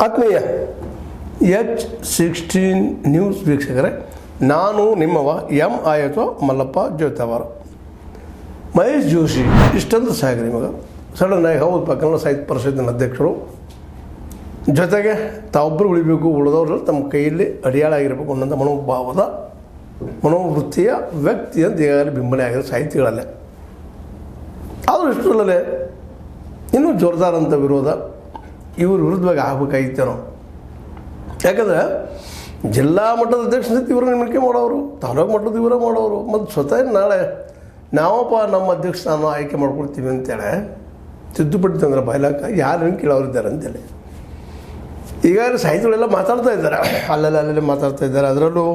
ಆತ್ಮೀಯ H16 news ವೀಕ್ಷಕರೇ, ನಾನು ನಿಮ್ಮವ M. ಮಲ್ಲಪ್ಪ ಜೋತಾವರ. ಮಹೇಶ್ ಜೋಶಿ ಇಷ್ಟಂತ ಸಾಗರಿ ನಿಮಗೆ ಸಡನ್ನಾಗಿ ಹೌದು ಕನ್ನಡ ಸಾಹಿತ್ಯ ಪರಿಷತ್ತಿನ ಅಧ್ಯಕ್ಷರು, ಜೊತೆಗೆ ತಾವೊಬ್ಬರು ಉಳಿಬೇಕು, ಉಳಿದವರು ತಮ್ಮ ಕೈಯಲ್ಲಿ ಅಡಿಯಾಳ ಆಗಿರಬೇಕು ಅನ್ನೋಂಥ ಮನೋಭಾವದ ಮನೋವೃತ್ತಿಯ ವ್ಯಕ್ತಿ ಅಂತ ಈಗಾಗಲೇ ಬಿಂಬನೆ ಆಗಿರೋ ಸಾಹಿತಿಗಳಲ್ಲೇ. ಆದರೂ ಇಷ್ಟರಲ್ಲೇ ಇನ್ನೂ ಜೋರ್ದಾರಂಥ ವಿರೋಧ ಇವ್ರ ವಿರುದ್ಧವಾಗಿ ಆಗಬೇಕಾಗಿತ್ತೇನೋ. ಯಾಕಂದರೆ ಜಿಲ್ಲಾ ಮಟ್ಟದ ಅಧ್ಯಕ್ಷ ಸಹಿತ ಇವರು ನೇಮಕ ಮಾಡೋರು, ತಾಲೂಕು ಮಟ್ಟದ ಇವರೇ ಮಾಡೋರು, ಮತ್ತು ಸ್ವತಃ ನಾಳೆ ನಾವಪ್ಪ ನಮ್ಮ ಅಧ್ಯಕ್ಷ ಸ್ಥಾನ ಆಯ್ಕೆ ಮಾಡ್ಕೊಳ್ತೀವಿ ಅಂತೇಳಿ ತಿದ್ದುಪಡಿ ತಂದ್ರೆ ಬಯಲಾಕ ಯಾರು ಕೇಳೋರಿದ್ದಾರೆ ಅಂತೇಳಿ ಈಗಾಗಲೇ ಸಾಹಿತಿಗಳೆಲ್ಲ ಮಾತಾಡ್ತಾ ಇದ್ದಾರೆ, ಅಲ್ಲೆಲ್ಲ ಮಾತಾಡ್ತಾ ಇದ್ದಾರೆ. ಅದರಲ್ಲೂ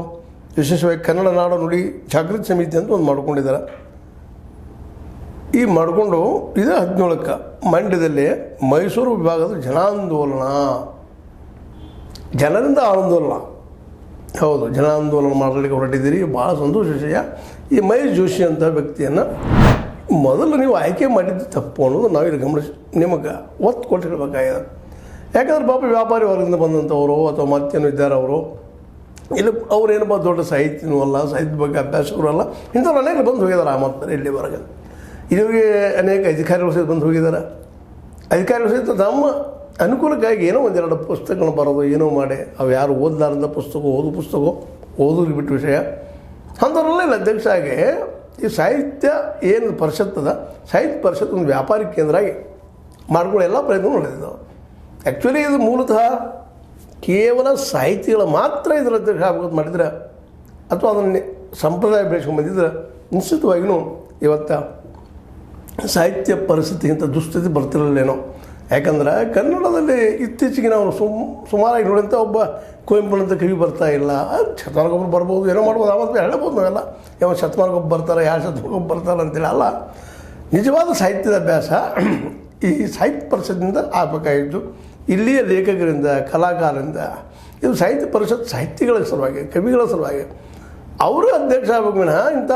ವಿಶೇಷವಾಗಿ ಕನ್ನಡ ನಾಡು ನುಡಿ ಜಾಗೃತಿ ಸಮಿತಿ ಅಂತ ಒಂದು ಮಾಡ್ಕೊಂಡಿದ್ದಾರೆ. ಈ ಮಾಡಿಕೊಂಡು ಇದೇ 17ಕ್ಕೆ ಮಂಡ್ಯದಲ್ಲಿ ಮೈಸೂರು ವಿಭಾಗದ ಜನಾಂದೋಲನ, ಜನರಿಂದ ಆಂದೋಲನ, ಹೌದು ಜನಾಂದೋಲನ ಮಾಡಲಿಕ್ಕೆ ಹೊರಟಿದ್ದೀರಿ, ಭಾಳ ಸಂತೋಷ ವಿಷಯ. ಈ ಮಹೇಶ್ ಜೋಶಿ ಅಂತ ವ್ಯಕ್ತಿಯನ್ನು ಮೊದಲು ನೀವು ಆಯ್ಕೆ ಮಾಡಿದ್ದು ತಪ್ಪು ಅನ್ನೋದು ನಾವಿಲ್ಲಿ ಗಮನಿಸಿ ನಿಮಗೆ ಒತ್ತು ಕೊಟ್ಟು ಹೇಳಬೇಕಾಗಿದೆ. ಯಾಕಂದ್ರೆ ಪಾಪ ವ್ಯಾಪಾರಿ ವರ್ಗದಿಂದ ಬಂದಂಥವರು ಅಥವಾ ಮತ್ತೇನು ಇದ್ದಾರೆ ಅವರು, ಇಲ್ಲಿ ಅವ್ರೇನಪ್ಪ ದೊಡ್ಡ ಸಾಹಿತ್ಯನೂ ಅಲ್ಲ, ಸಾಹಿತ್ಯ ಬಗ್ಗೆ ಅಭ್ಯಾಸಕರು ಅಲ್ಲ, ಇಂಥವ್ರು ಅನೇಕ ಬಂದು ಹೋಗಿದ್ದಾರೆ. ಆ ಮಾತ್ರ ಇಲ್ಲಿವರೆಗೆ ಇಲ್ಲಿವರೆಗೆ ಅನೇಕ ಅಧಿಕಾರಿಗಳು ಸಹಿತ ಬಂದು ಹೋಗಿದ್ದಾರೆ. ಅಧಿಕಾರಿಗಳು ಸಹಿತ ತಮ್ಮ ಅನುಕೂಲಕ್ಕಾಗಿ ಏನೋ ಒಂದೆರಡು ಪುಸ್ತಕಗಳು ಬರೋದು ಏನೋ ಮಾಡಿ ಅವು ಯಾರು ಓದಲಾರ್ದ ಪುಸ್ತಕ ಓದೋರಿಗೆ ಬಿಟ್ಟು ವಿಷಯ ಅಂಥವ್ರಲ್ಲ ಇಲ್ಲ ಅಧ್ಯಕ್ಷ ಆಗಿ ಈ ಸಾಹಿತ್ಯ ಏನು ಪರಿಷತ್ ಅದ, ಸಾಹಿತ್ಯ ಪರಿಷತ್ ಒಂದು ವ್ಯಾಪಾರಿ ಕೇಂದ್ರ ಆಗಿ ಮಾಡ್ಕೊಳ್ಳೋ ಎಲ್ಲ ಪ್ರಯತ್ನ ನಡೆದಿದ್ದಾವೆ. ಆ್ಯಕ್ಚುಲಿ ಇದು ಮೂಲತಃ ಕೇವಲ ಸಾಹಿತಿಗಳ ಮಾತ್ರ ಇದರ ಅಧ್ಯಕ್ಷ ಆಗ್ಬೋದು ಮಾಡಿದ್ರೆ ಅಥವಾ ಅದನ್ನು ಸಂಪ್ರದಾಯ ಬೆಳೆಸ್ಕೊಂಡು ಬಂದಿದ್ರೆ ನಿಶ್ಚಿತವಾಗಿಯೂ ಇವತ್ತು ಸಾಹಿತ್ಯ ಪರಿಸ್ಥಿತಿಗಿಂತ ದುಸ್ಥಿತಿ ಬರ್ತಿರಲಿಲ್ಲೇನೋ. ಯಾಕಂದ್ರೆ ಕನ್ನಡದಲ್ಲಿ ಇತ್ತೀಚೆಗೆ ನಾವು ಸುಮಾರಾಗಿ ನೋಡಿದಂಥ ಒಬ್ಬ ಕುವೆಂಪುನಂಥ ಕವಿ ಬರ್ತಾ ಇಲ್ಲ. ಶತಮಾನಗೊಬ್ಬರು ಬರ್ಬೋದು, ಏನೋ ಮಾಡ್ಬೋದು, ಆವತ್ತು ಹೇಳ್ಬೋದು ನಾವೆಲ್ಲ ಯಾವ ಶತಮಾನಗೊಬ್ಬರು ಬರ್ತಾರೆ, ಯಾವ ಶತಮಾನಗೊಬ್ಬರು ಬರ್ತಾರೆ ಅಂತೇಳಿ ಅಲ್ಲ. ನಿಜವಾದ ಸಾಹಿತ್ಯದ ಅಭ್ಯಾಸ ಈ ಸಾಹಿತ್ಯ ಪರಿಷತ್ತಿನಿಂದ ಆಗಬೇಕಾಗಿತ್ತು. ಇಲ್ಲಿಯ ಲೇಖಕರಿಂದ, ಕಲಾಕಾರರಿಂದ, ಇದು ಸಾಹಿತ್ಯ ಪರಿಷತ್ ಸಾಹಿತ್ಯಗಳ ಸಲುವಾಗಿ, ಕವಿಗಳ ಸಲುವಾಗಿ ಅವರು ಅಧ್ಯಕ್ಷ ಆಗಬೇಕು ವಿನಃ ಇಂಥ